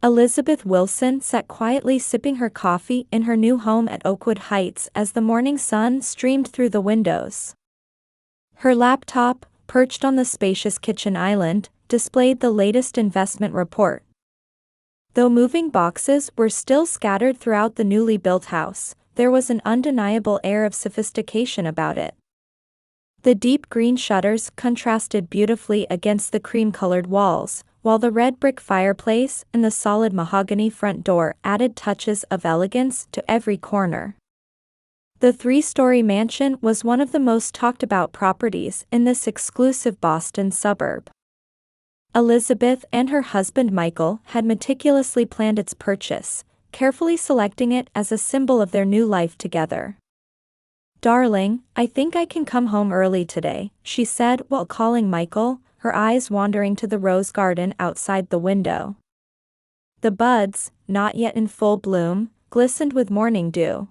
Elizabeth Wilson sat quietly sipping her coffee in her new home at Oakwood Heights as the morning sun streamed through the windows. Her laptop, perched on the spacious kitchen island, displayed the latest investment report. Though moving boxes were still scattered throughout the newly built house, there was an undeniable air of sophistication about it. The deep green shutters contrasted beautifully against the cream-colored walls, while the red brick fireplace and the solid mahogany front door added touches of elegance to every corner. The three-story mansion was one of the most talked-about properties in this exclusive Boston suburb. Elizabeth and her husband Michael had meticulously planned its purchase, carefully selecting it as a symbol of their new life together. "Darling, I think I can come home early today," she said while calling Michael, her eyes wandering to the rose garden outside the window. The buds, not yet in full bloom, glistened with morning dew.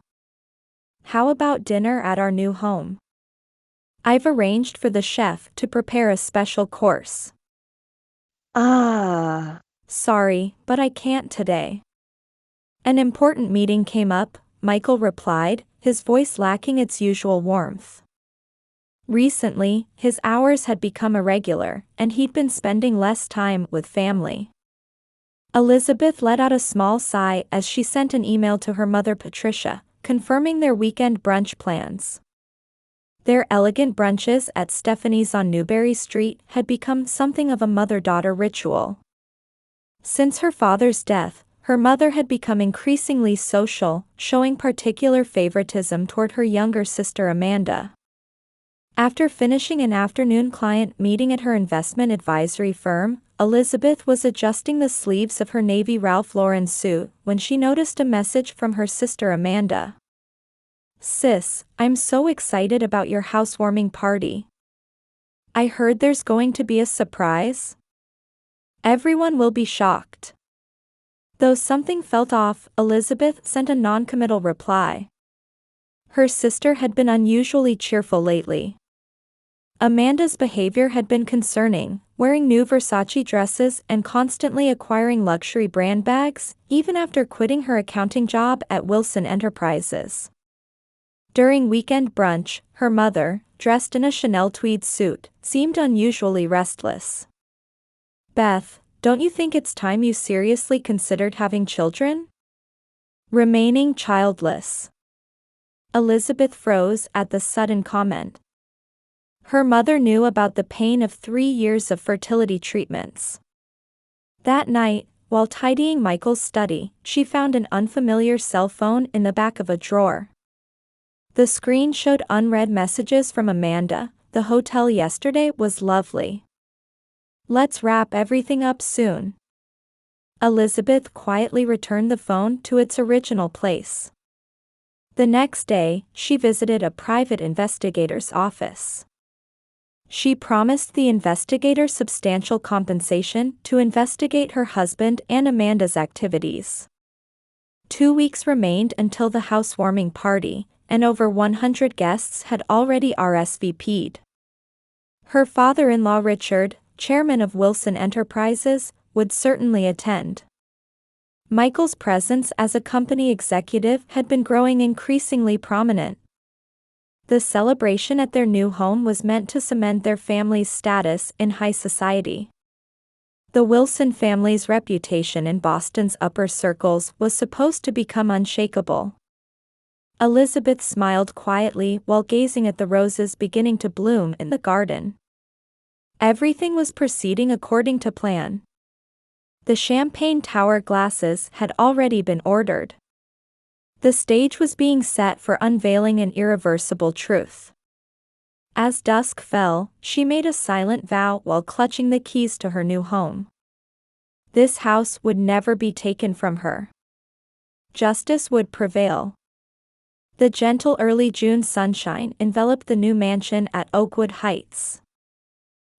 "How about dinner at our new home? I've arranged for the chef to prepare a special course." Sorry, but I can't today. An important meeting came up," Michael replied, his voice lacking its usual warmth. Recently, his hours had become irregular, and he'd been spending less time with family. Elizabeth let out a small sigh as she sent an email to her mother Patricia, confirming their weekend brunch plans. Their elegant brunches at Stephanie's on Newbury Street had become something of a mother-daughter ritual. Since her father's death, her mother had become increasingly social, showing particular favoritism toward her younger sister Amanda. After finishing an afternoon client meeting at her investment advisory firm, Elizabeth was adjusting the sleeves of her navy Ralph Lauren suit when she noticed a message from her sister Amanda. "Sis, I'm so excited about your housewarming party. I heard there's going to be a surprise. Everyone will be shocked." Though something felt off, Elizabeth sent a non-committal reply. Her sister had been unusually cheerful lately. Amanda's behavior had been concerning, wearing new Versace dresses and constantly acquiring luxury brand bags, even after quitting her accounting job at Wilson Enterprises. During weekend brunch, her mother, dressed in a Chanel tweed suit, seemed unusually restless. "Beth, don't you think it's time you seriously considered having children? Remaining childless." Elizabeth froze at the sudden comment. Her mother knew about the pain of 3 years of fertility treatments. That night, while tidying Michael's study, she found an unfamiliar cell phone in the back of a drawer. The screen showed unread messages from Amanda. "The hotel yesterday was lovely. Let's wrap everything up soon." Elizabeth quietly returned the phone to its original place. The next day, she visited a private investigator's office. She promised the investigator substantial compensation to investigate her husband and Amanda's activities. 2 weeks remained until the housewarming party, and over 100 guests had already RSVP'd. Her father-in-law Richard, chairman of Wilson Enterprises, would certainly attend. Michael's presence as a company executive had been growing increasingly prominent. The celebration at their new home was meant to cement their family's status in high society. The Wilson family's reputation in Boston's upper circles was supposed to become unshakable. Elizabeth smiled quietly while gazing at the roses beginning to bloom in the garden. Everything was proceeding according to plan. The champagne tower glasses had already been ordered. The stage was being set for unveiling an irreversible truth. As dusk fell, she made a silent vow while clutching the keys to her new home. This house would never be taken from her. Justice would prevail. The gentle early June sunshine enveloped the new mansion at Oakwood Heights.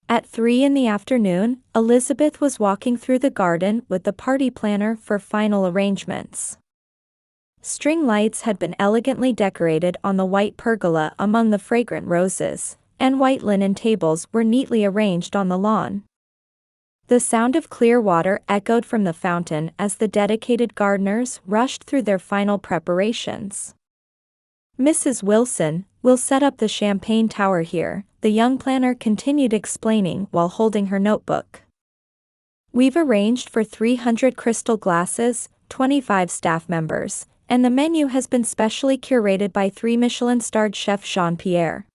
At 3 in the afternoon, Elizabeth was walking through the garden with the party planner for final arrangements. String lights had been elegantly decorated on the white pergola among the fragrant roses, and white linen tables were neatly arranged on the lawn. The sound of clear water echoed from the fountain as the dedicated gardeners rushed through their final preparations. "Mrs. Wilson, we'll set up the champagne tower here," the young planner continued explaining while holding her notebook. "We've arranged for 300 crystal glasses, 25 staff members, and the menu has been specially curated by 3 Michelin-starred chef Jean-Pierre."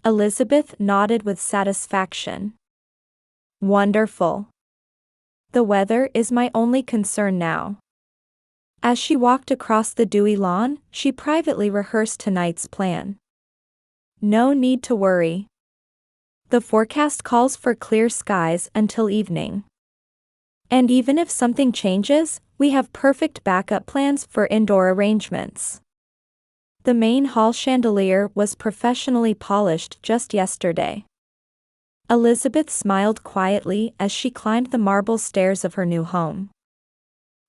Elizabeth nodded with satisfaction. "Wonderful. The weather is my only concern now." As she walked across the dewy lawn, she privately rehearsed tonight's plan. "No need to worry. The forecast calls for clear skies until evening. And even if something changes, we have perfect backup plans for indoor arrangements." The main hall chandelier was professionally polished just yesterday. Elizabeth smiled quietly as she climbed the marble stairs of her new home.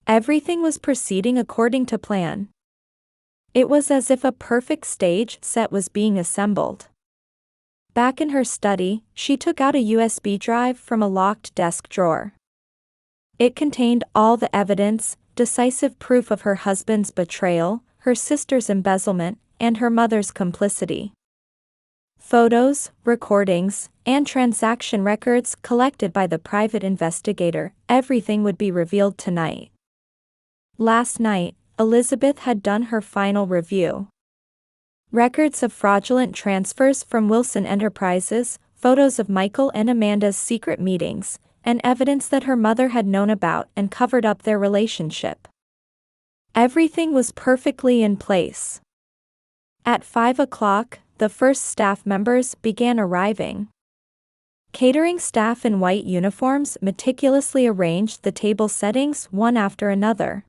Everything was proceeding according to plan. It was as if a perfect stage set was being assembled. Back in her study, she took out a USB drive from a locked desk drawer. It contained all the evidence, decisive proof of her husband's betrayal, her sister's embezzlement, and her mother's complicity. Photos, recordings, and transaction records collected by the private investigator, everything would be revealed tonight. Last night, Elizabeth had done her final review. Records of fraudulent transfers from Wilson Enterprises, photos of Michael and Amanda's secret meetings, and evidence that her mother had known about and covered up their relationship. Everything was perfectly in place. At 5 o'clock, the first staff members began arriving. Catering staff in white uniforms meticulously arranged the table settings one after another.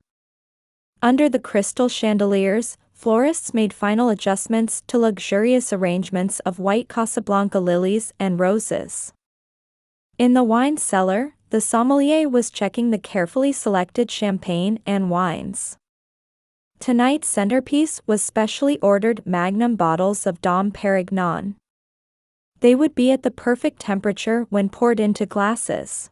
Under the crystal chandeliers, florists made final adjustments to luxurious arrangements of white Casablanca lilies and roses. In the wine cellar, the sommelier was checking the carefully selected champagne and wines. Tonight's centerpiece was specially ordered magnum bottles of Dom Perignon. They would be at the perfect temperature when poured into glasses.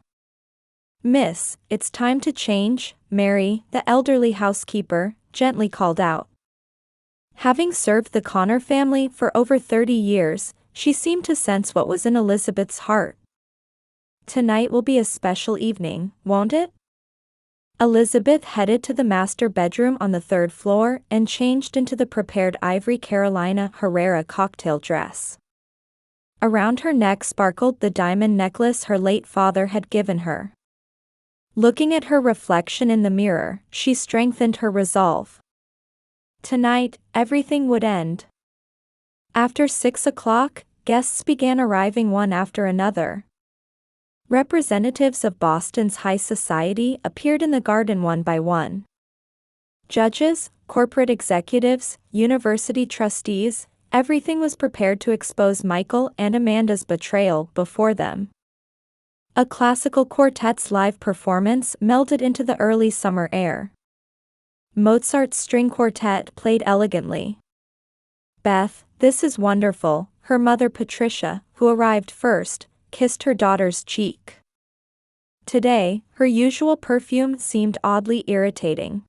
"Miss, it's time to change," Mary, the elderly housekeeper, gently called out. Having served the Connor family for over 30 years, she seemed to sense what was in Elizabeth's heart. "Tonight will be a special evening, won't it?" Elizabeth headed to the master bedroom on the 3rd floor and changed into the prepared ivory Carolina Herrera cocktail dress. Around her neck sparkled the diamond necklace her late father had given her. Looking at her reflection in the mirror, she strengthened her resolve. Tonight, everything would end. After 6 o'clock, guests began arriving one after another. Representatives of Boston's high society appeared in the garden one by one. Judges, corporate executives, university trustees, everything was prepared to expose Michael and Amanda's betrayal before them. A classical quartet's live performance melded into the early summer air. Mozart's string quartet played elegantly. "Beth, this is wonderful," her mother Patricia, who arrived first, kissed her daughter's cheek. Today, her usual perfume seemed oddly irritating.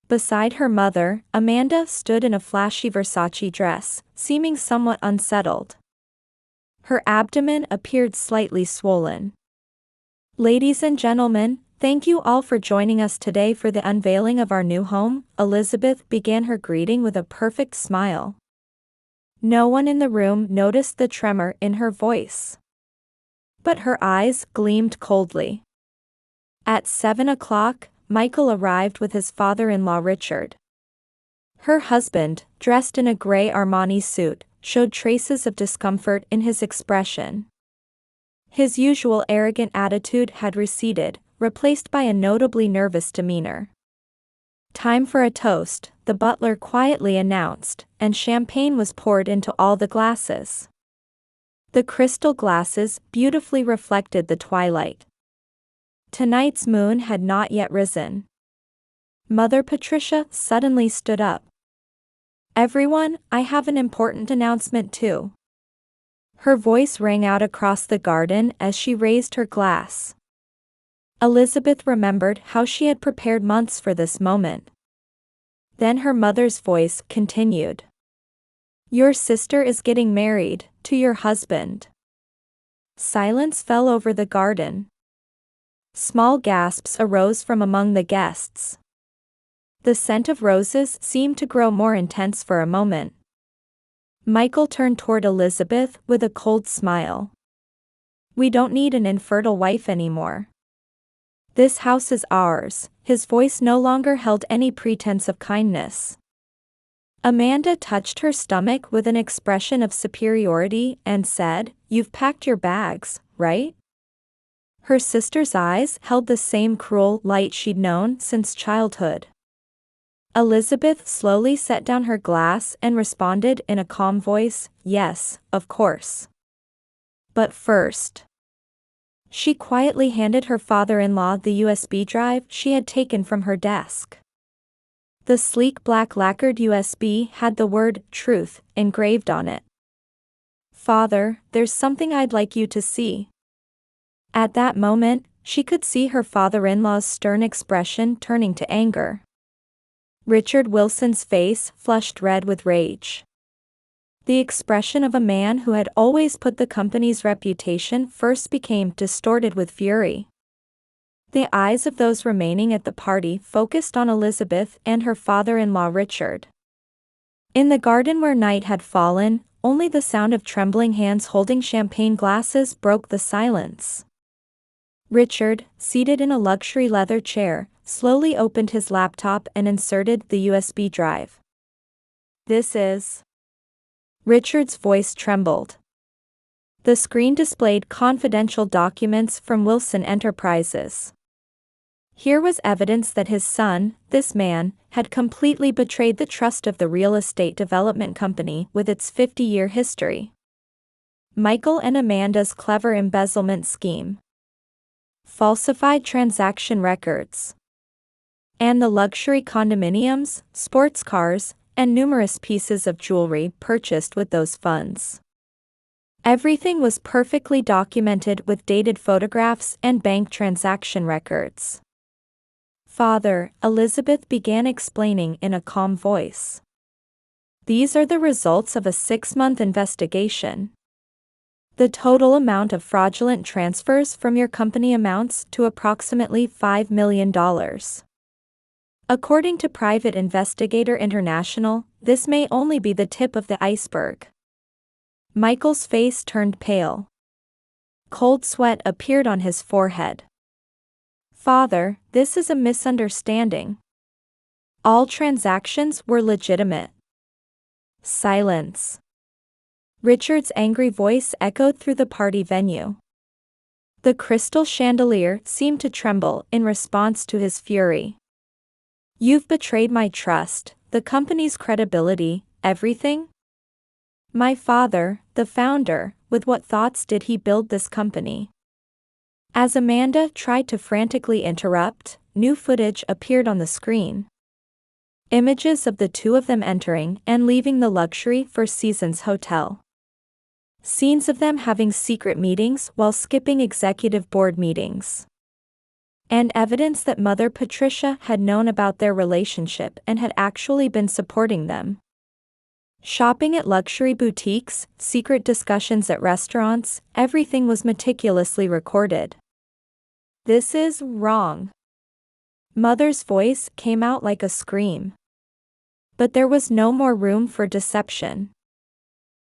Beside her mother, Amanda stood in a flashy Versace dress, seeming somewhat unsettled. Her abdomen appeared slightly swollen. "Ladies and gentlemen, thank you all for joining us today for the unveiling of our new home," Elizabeth began her greeting with a perfect smile. No one in the room noticed the tremor in her voice. But her eyes gleamed coldly. At 7 o'clock, Michael arrived with his father-in-law Richard. Her husband, dressed in a gray Armani suit, showed traces of discomfort in his expression. His usual arrogant attitude had receded, replaced by a notably nervous demeanor. "Time for a toast," the butler quietly announced, and champagne was poured into all the glasses. The crystal glasses beautifully reflected the twilight. Tonight's moon had not yet risen. Mother Patricia suddenly stood up. "Everyone, I have an important announcement too." Her voice rang out across the garden as she raised her glass. Elizabeth remembered how she had prepared months for this moment. Then her mother's voice continued. "Your sister is getting married, to your husband." Silence fell over the garden. Small gasps arose from among the guests. The scent of roses seemed to grow more intense for a moment. Michael turned toward Elizabeth with a cold smile. "We don't need an infertile wife anymore. This house is ours." His voice no longer held any pretense of kindness. Amanda touched her stomach with an expression of superiority and said, "You've packed your bags, right?" Her sister's eyes held the same cruel light she'd known since childhood. Elizabeth slowly set down her glass and responded in a calm voice, "Yes, of course. But first." She quietly handed her father-in-law the USB drive she had taken from her desk. The sleek black lacquered USB had the word "Truth" engraved on it. "Father, there's something I'd like you to see." At that moment, she could see her father-in-law's stern expression turning to anger. Richard Wilson's face flushed red with rage. The expression of a man who had always put the company's reputation first became distorted with fury. The eyes of those remaining at the party focused on Elizabeth and her father-in-law Richard. In the garden where night had fallen, only the sound of trembling hands holding champagne glasses broke the silence. Richard, seated in a luxury leather chair, slowly opened his laptop and inserted the USB drive. "This is..." Richard's voice trembled. The screen displayed confidential documents from Wilson Enterprises. Here was evidence that his son, this man, had completely betrayed the trust of the real estate development company with its 50-year history. Michael and Amanda's clever embezzlement scheme. Falsified transaction records. And the luxury condominiums, sports cars, and numerous pieces of jewelry purchased with those funds. Everything was perfectly documented with dated photographs and bank transaction records. "Father," Elizabeth began explaining in a calm voice. "These are the results of a 6-month investigation. The total amount of fraudulent transfers from your company amounts to approximately $5 million. According to Private Investigator International, this may only be the tip of the iceberg." Michael's face turned pale. Cold sweat appeared on his forehead. "Father, this is a misunderstanding. All transactions were legitimate." Silence. Richard's angry voice echoed through the party venue. The crystal chandelier seemed to tremble in response to his fury. "You've betrayed my trust, the company's credibility, everything? My father, the founder, with what thoughts did he build this company?" As Amanda tried to frantically interrupt, new footage appeared on the screen. Images of the two of them entering and leaving the luxury Four Seasons hotel. Scenes of them having secret meetings while skipping executive board meetings. And evidence that Mother Patricia had known about their relationship and had actually been supporting them. Shopping at luxury boutiques, secret discussions at restaurants, everything was meticulously recorded. "This is wrong." Mother's voice came out like a scream. But there was no more room for deception.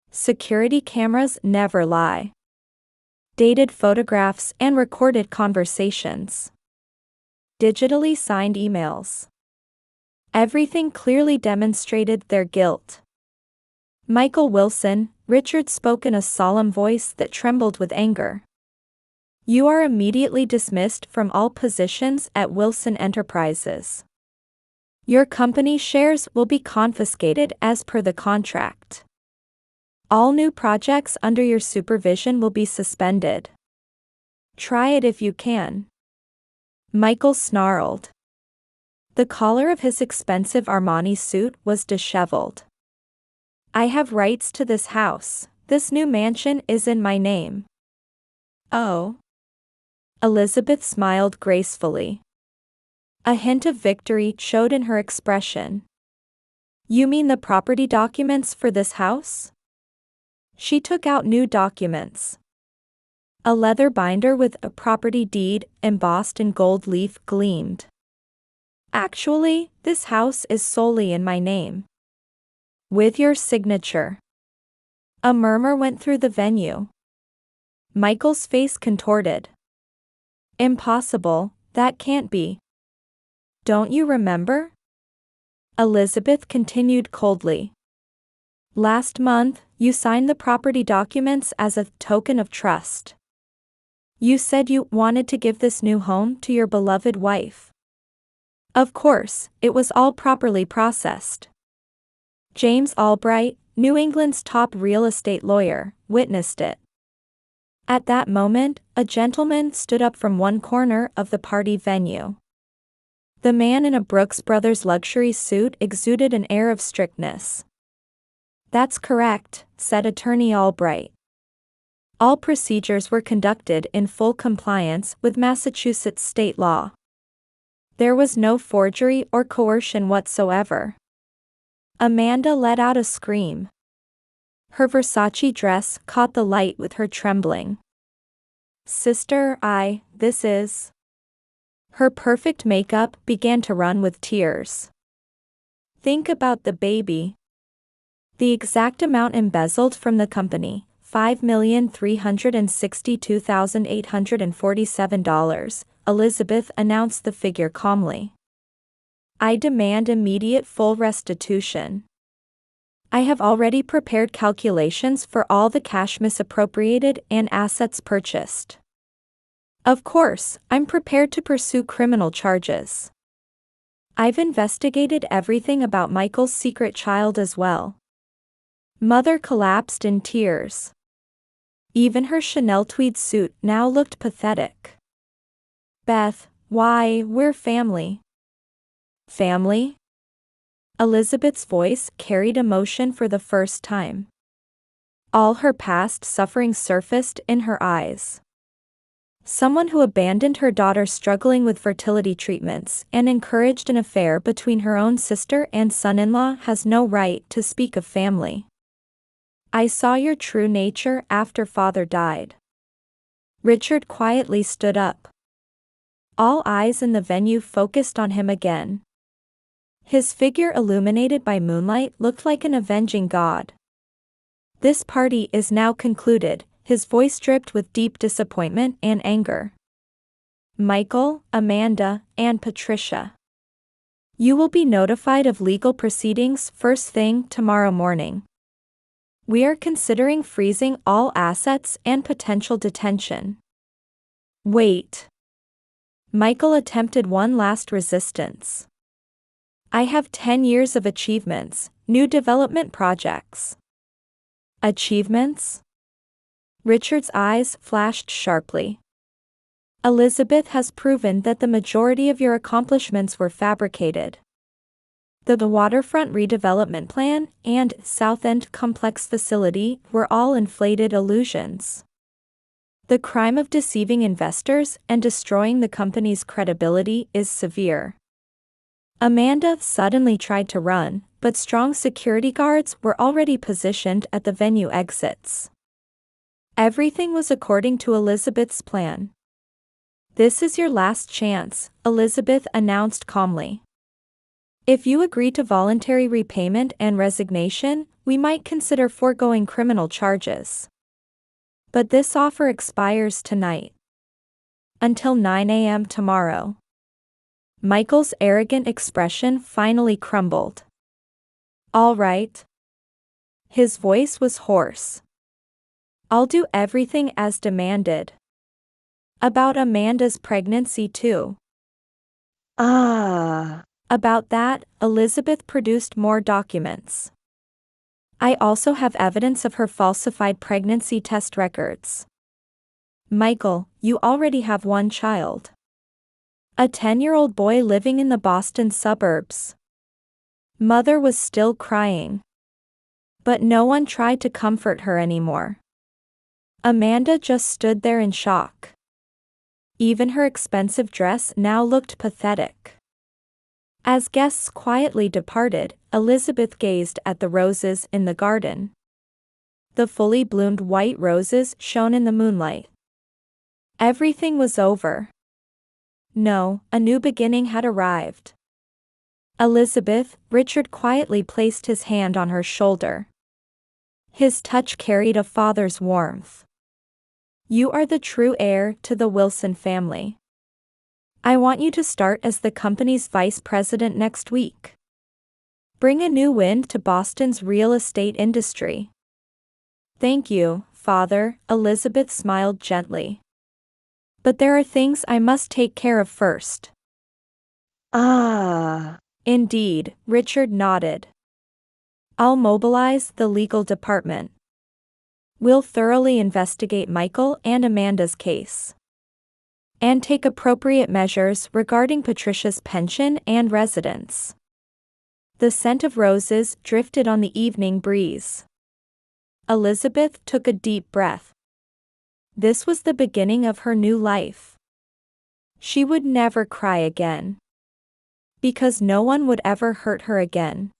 Security cameras never lie. Dated photographs and recorded conversations. Digitally signed emails. Everything clearly demonstrated their guilt. "Michael Wilson," Richard spoke in a solemn voice that trembled with anger. "You are immediately dismissed from all positions at Wilson Enterprises. Your company shares will be confiscated as per the contract. All new projects under your supervision will be suspended. Try it if you can." Michael snarled. The collar of his expensive Armani suit was disheveled. "I have rights to this house," this new mansion is in my name. Oh. Elizabeth smiled gracefully. A hint of victory showed in her expression. You mean the property documents for this house? She took out new documents. A leather binder with a property deed embossed in gold leaf gleamed. Actually, this house is solely in my name. With your signature. A murmur went through the venue. Michael's face contorted. Impossible, that can't be. Don't you remember? Elizabeth continued coldly. Last month, you signed the property documents as a token of trust. You said you wanted to give this new home to your beloved wife. Of course, it was all properly processed. James Albright, New England's top real estate lawyer, witnessed it. At that moment, a gentleman stood up from one corner of the party venue. The man in a Brooks Brothers luxury suit exuded an air of strictness. That's correct, said Attorney Albright. All procedures were conducted in full compliance with Massachusetts state law. There was no forgery or coercion whatsoever. Amanda let out a scream. Her Versace dress caught the light with her trembling. Sister, this is... Her perfect makeup began to run with tears. Think about the baby. The exact amount embezzled from the company, $5,362,847, Elizabeth announced the figure calmly. I demand immediate full restitution. I have already prepared calculations for all the cash misappropriated and assets purchased. Of course, I'm prepared to pursue criminal charges. I've investigated everything about Michael's secret child as well. Mother collapsed in tears. Even her Chanel tweed suit now looked pathetic. Beth, why, we're family. Family? Elizabeth's voice carried emotion for the first time. All her past suffering surfaced in her eyes. Someone who abandoned her daughter struggling with fertility treatments and encouraged an affair between her own sister and son-in-law has no right to speak of family. I saw your true nature after father died. Richard quietly stood up. All eyes in the venue focused on him again. His figure illuminated by moonlight looked like an avenging god. This party is now concluded, his voice dripped with deep disappointment and anger. Michael, Amanda, and Patricia. You will be notified of legal proceedings first thing tomorrow morning. We are considering freezing all assets and potential detention. Wait. Michael attempted one last resistance. I have 10 years of achievements, new development projects. Achievements? Richard's eyes flashed sharply. Elizabeth has proven that the majority of your accomplishments were fabricated. The waterfront redevelopment plan and South End complex facility were all inflated illusions. The crime of deceiving investors and destroying the company's credibility is severe. Amanda suddenly tried to run, but strong security guards were already positioned at the venue exits. Everything was according to Elizabeth's plan. This is your last chance, Elizabeth announced calmly. If you agree to voluntary repayment and resignation, we might consider foregoing criminal charges. But this offer expires tonight. Until 9 a.m. tomorrow. Michael's arrogant expression finally crumbled. All right. His voice was hoarse. I'll do everything as demanded. About Amanda's pregnancy too. About that, Elizabeth produced more documents. I also have evidence of her falsified pregnancy test records. Michael, you already have one child. A 10-year-old boy living in the Boston suburbs. Mother was still crying. But no one tried to comfort her anymore. Amanda just stood there in shock. Even her expensive dress now looked pathetic. As guests quietly departed, Elizabeth gazed at the roses in the garden. The fully bloomed white roses shone in the moonlight. Everything was over. No, a new beginning had arrived. Elizabeth, Richard quietly placed his hand on her shoulder. His touch carried a father's warmth. You are the true heir to the Wilson family. I want you to start as the company's vice president next week. Bring a new wind to Boston's real estate industry. Thank you, Father, Elizabeth smiled gently. But there are things I must take care of first. Indeed, Richard nodded. I'll mobilize the legal department. We'll thoroughly investigate Michael and Amanda's case. And take appropriate measures regarding Patricia's pension and residence. The scent of roses drifted on the evening breeze. Elizabeth took a deep breath. This was the beginning of her new life. She would never cry again. Because no one would ever hurt her again.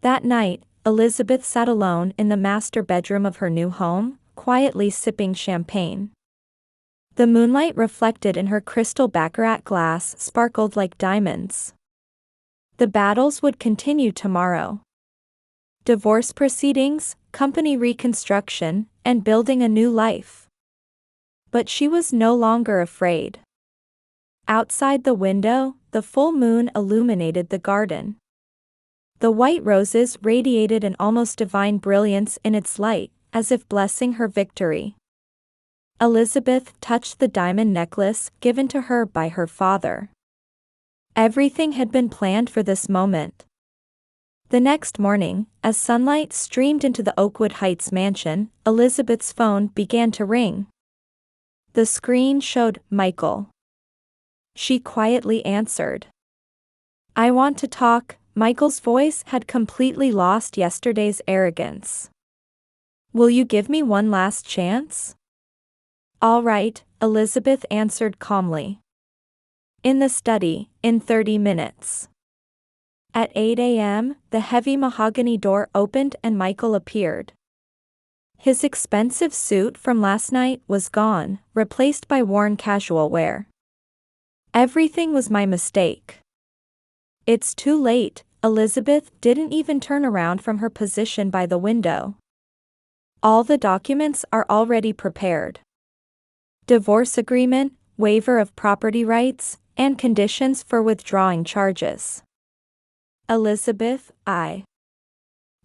That night, Elizabeth sat alone in the master bedroom of her new home, quietly sipping champagne. The moonlight reflected in her crystal baccarat glass sparkled like diamonds. The battles would continue tomorrow. Divorce proceedings, company reconstruction, and building a new life. But she was no longer afraid. Outside the window, the full moon illuminated the garden. The white roses radiated an almost divine brilliance in its light, as if blessing her victory. Elizabeth touched the diamond necklace given to her by her father. Everything had been planned for this moment. The next morning, as sunlight streamed into the Oakwood Heights mansion, Elizabeth's phone began to ring. The screen showed Michael. She quietly answered. I want to talk. Michael's voice had completely lost yesterday's arrogance. Will you give me one last chance? All right, Elizabeth answered calmly. In the study, in 30 minutes. At 8 a.m., the heavy mahogany door opened and Michael appeared. His expensive suit from last night was gone, replaced by worn casual wear. Everything was my mistake. It's too late. Elizabeth didn't even turn around from her position by the window. All the documents are already prepared. Divorce agreement, waiver of property rights, and conditions for withdrawing charges. Elizabeth,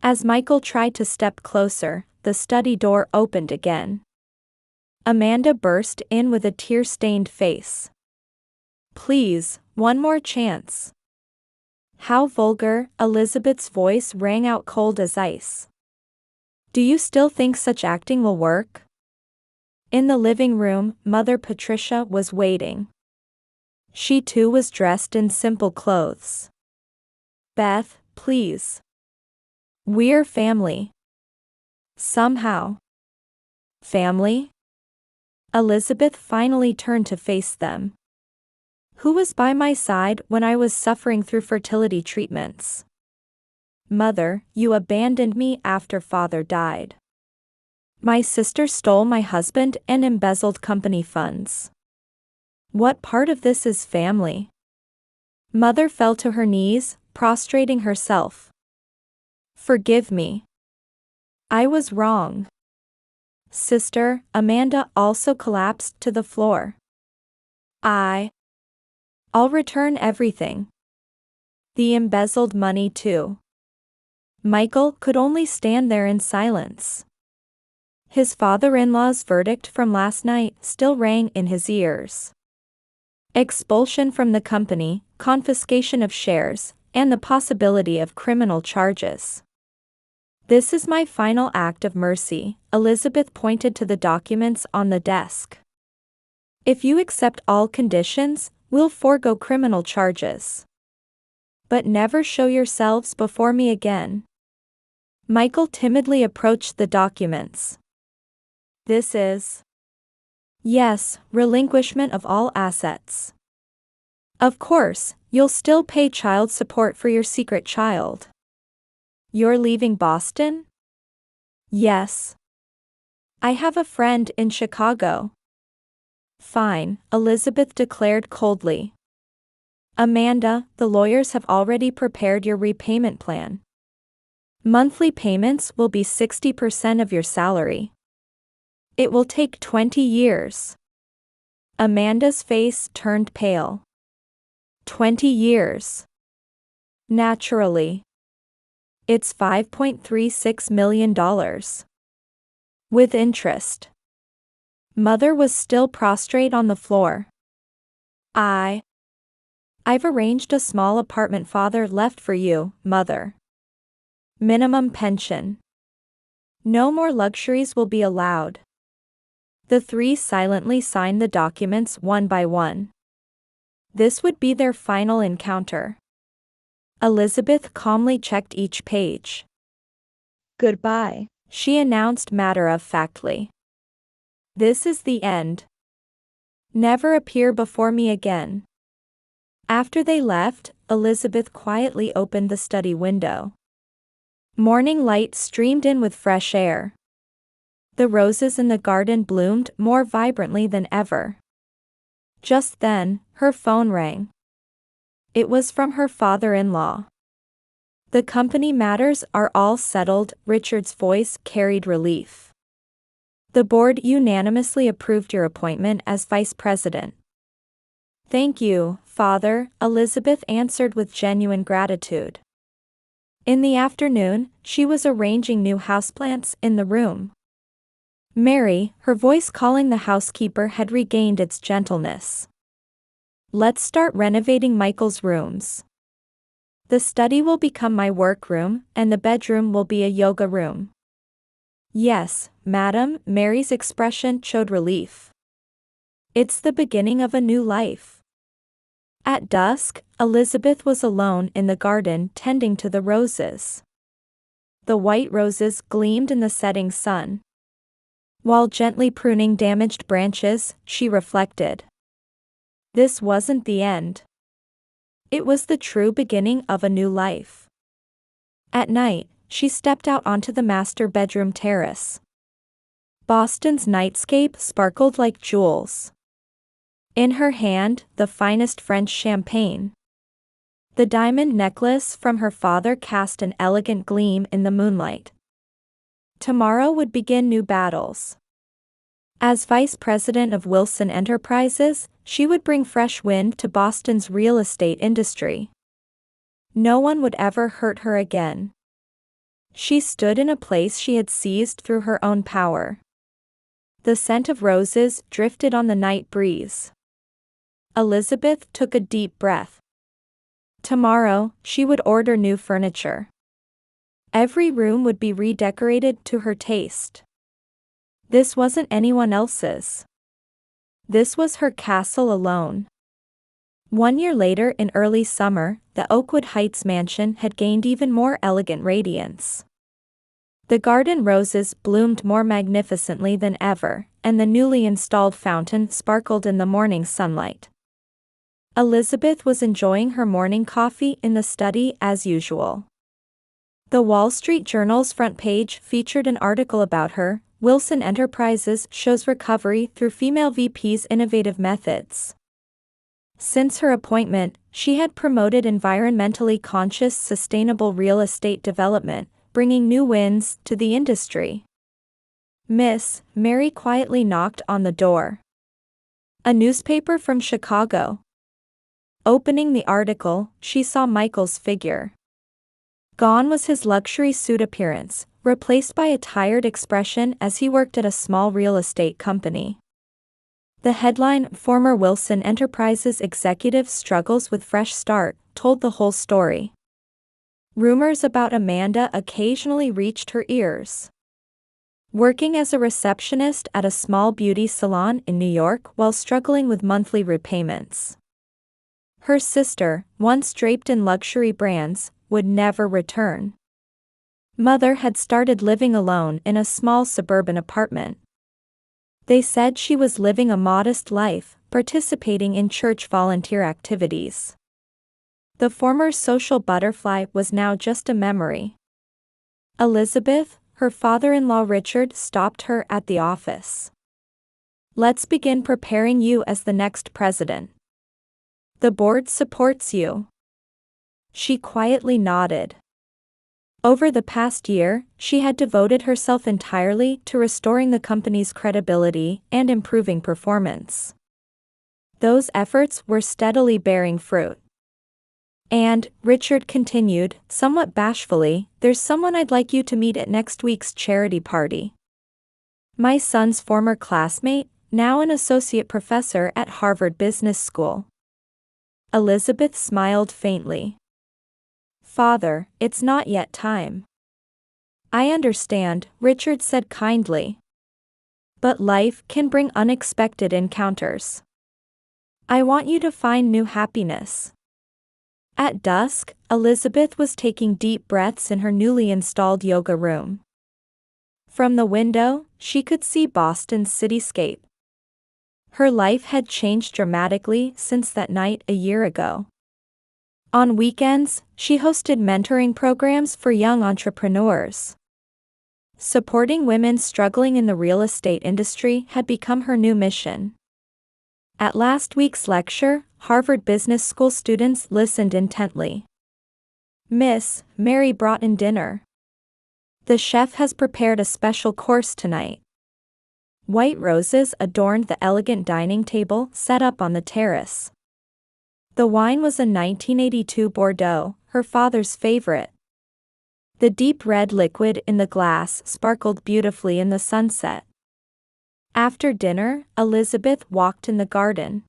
As Michael tried to step closer, the study door opened again. Amanda burst in with a tear-stained face. Please, one more chance. How vulgar, Elizabeth's voice rang out cold as ice. Do you still think such acting will work? In the living room, Mother Patricia was waiting. She too was dressed in simple clothes. Beth, please. We're family. Somehow. Family? Elizabeth finally turned to face them. Who was by my side when I was suffering through fertility treatments? Mother, you abandoned me after father died. My sister stole my husband and embezzled company funds. What part of this is family? Mother fell to her knees, prostrating herself. Forgive me. I was wrong. Sister, Amanda also collapsed to the floor. I'll return everything. The embezzled money too. Michael could only stand there in silence. His father-in-law's verdict from last night still rang in his ears. Expulsion from the company, confiscation of shares, and the possibility of criminal charges. This is my final act of mercy, Elizabeth pointed to the documents on the desk. If you accept all conditions, we'll forego criminal charges. But never show yourselves before me again. Michael timidly approached the documents. This is... Yes, relinquishment of all assets. Of course, you'll still pay child support for your secret child. You're leaving Boston? Yes. I have a friend in Chicago. Fine, Elizabeth declared coldly. Amanda, the lawyers have already prepared your repayment plan. Monthly payments will be 60% of your salary. It will take 20 years. Amanda's face turned pale. 20 years. Naturally. It's $5.36 million. With interest. Mother was still prostrate on the floor. I've arranged a small apartment father left for you, Mother. Minimum pension. No more luxuries will be allowed. The three silently signed the documents one by one. This would be their final encounter. Elizabeth calmly checked each page. Goodbye, she announced matter-of-factly. This is the end. Never appear before me again. After they left, Elizabeth quietly opened the study window. Morning light streamed in with fresh air. The roses in the garden bloomed more vibrantly than ever. Just then, her phone rang. It was from her father-in-law. The company matters are all settled, Richard's voice carried relief. The board unanimously approved your appointment as vice president. Thank you, Father, Elizabeth answered with genuine gratitude. In the afternoon, she was arranging new houseplants in the room. Mary, her voice calling the housekeeper, had regained its gentleness. Let's start renovating Michael's rooms. The study will become my workroom, and the bedroom will be a yoga room. Yes, madam, Mary's expression showed relief. It's the beginning of a new life. At dusk, Elizabeth was alone in the garden tending to the roses. The white roses gleamed in the setting sun. While gently pruning damaged branches, she reflected. This wasn't the end. It was the true beginning of a new life. At night, she stepped out onto the master bedroom terrace. Boston's nightscape sparkled like jewels. In her hand, the finest French champagne. The diamond necklace from her father cast an elegant gleam in the moonlight. Tomorrow would begin new battles. As vice president of Wilson Enterprises, she would bring fresh wind to Boston's real estate industry. No one would ever hurt her again. She stood in a place she had seized through her own power. The scent of roses drifted on the night breeze. Elizabeth took a deep breath. Tomorrow, she would order new furniture. Every room would be redecorated to her taste. This wasn't anyone else's. This was her castle alone. 1 year later, in early summer, the Oakwood Heights mansion had gained even more elegant radiance. The garden roses bloomed more magnificently than ever, and the newly installed fountain sparkled in the morning sunlight. Elizabeth was enjoying her morning coffee in the study as usual. The Wall Street Journal's front page featured an article about her. Wilson Enterprises shows recovery through female VP's innovative methods. Since her appointment, she had promoted environmentally conscious sustainable real estate development, bringing new wins to the industry. Miss Mary quietly knocked on the door. A newspaper from Chicago. Opening the article, she saw Michael's figure. Gone was his luxury suit appearance, replaced by a tired expression as he worked at a small real estate company. The headline, "Former Wilson Enterprises Executive Struggles with Fresh Start," told the whole story. Rumors about Amanda occasionally reached her ears. Working as a receptionist at a small beauty salon in New York while struggling with monthly repayments. Her sister, once draped in luxury brands, would never return. Mother had started living alone in a small suburban apartment. They said she was living a modest life, participating in church volunteer activities. The former social butterfly was now just a memory. Elizabeth, her father-in-law Richard, stopped her at the office. "Let's begin preparing you as the next president. The board supports you." She quietly nodded. Over the past year, she had devoted herself entirely to restoring the company's credibility and improving performance. Those efforts were steadily bearing fruit. "And," Richard continued, somewhat bashfully, "there's someone I'd like you to meet at next week's charity party. My son's former classmate, now an associate professor at Harvard Business School." Elizabeth smiled faintly. "Father, it's not yet time." "I understand," Richard said kindly. "But life can bring unexpected encounters. I want you to find new happiness." At dusk, Elizabeth was taking deep breaths in her newly installed yoga room. From the window, she could see Boston's cityscape. Her life had changed dramatically since that night a year ago. On weekends, she hosted mentoring programs for young entrepreneurs. Supporting women struggling in the real estate industry had become her new mission. At last week's lecture, Harvard Business School students listened intently. "Miss, Mary brought in dinner. The chef has prepared a special course tonight." White roses adorned the elegant dining table set up on the terrace. The wine was a 1982 Bordeaux, her father's favorite. The deep red liquid in the glass sparkled beautifully in the sunset. After dinner, Elizabeth walked in the garden.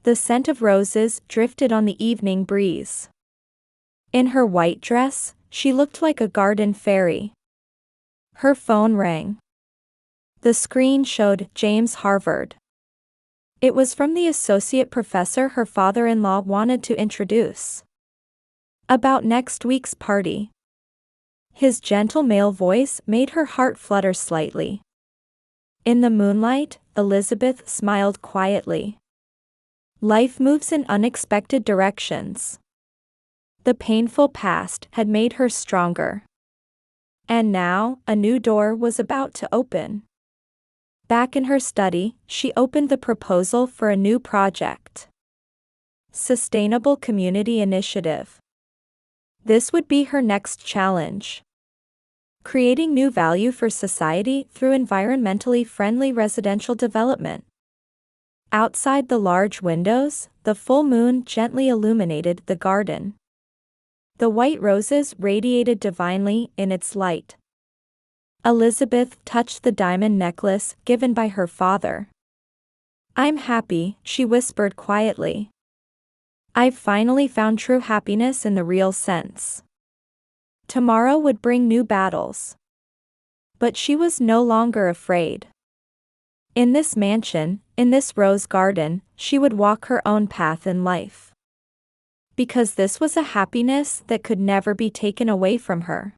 The scent of roses drifted on the evening breeze. In her white dress, she looked like a garden fairy. Her phone rang. The screen showed James Harvard. It was from the associate professor her father-in-law wanted to introduce. About next week's party. His gentle male voice made her heart flutter slightly. In the moonlight, Elizabeth smiled quietly. Life moves in unexpected directions. The painful past had made her stronger. And now, a new door was about to open. Back in her study, she opened the proposal for a new project. Sustainable Community Initiative. This would be her next challenge. Creating new value for society through environmentally friendly residential development. Outside the large windows, the full moon gently illuminated the garden. The white roses radiated divinely in its light. Elizabeth touched the diamond necklace given by her father. "I'm happy," she whispered quietly. "I've finally found true happiness in the real sense." Tomorrow would bring new battles. But she was no longer afraid. In this mansion, in this rose garden, she would walk her own path in life. Because this was a happiness that could never be taken away from her.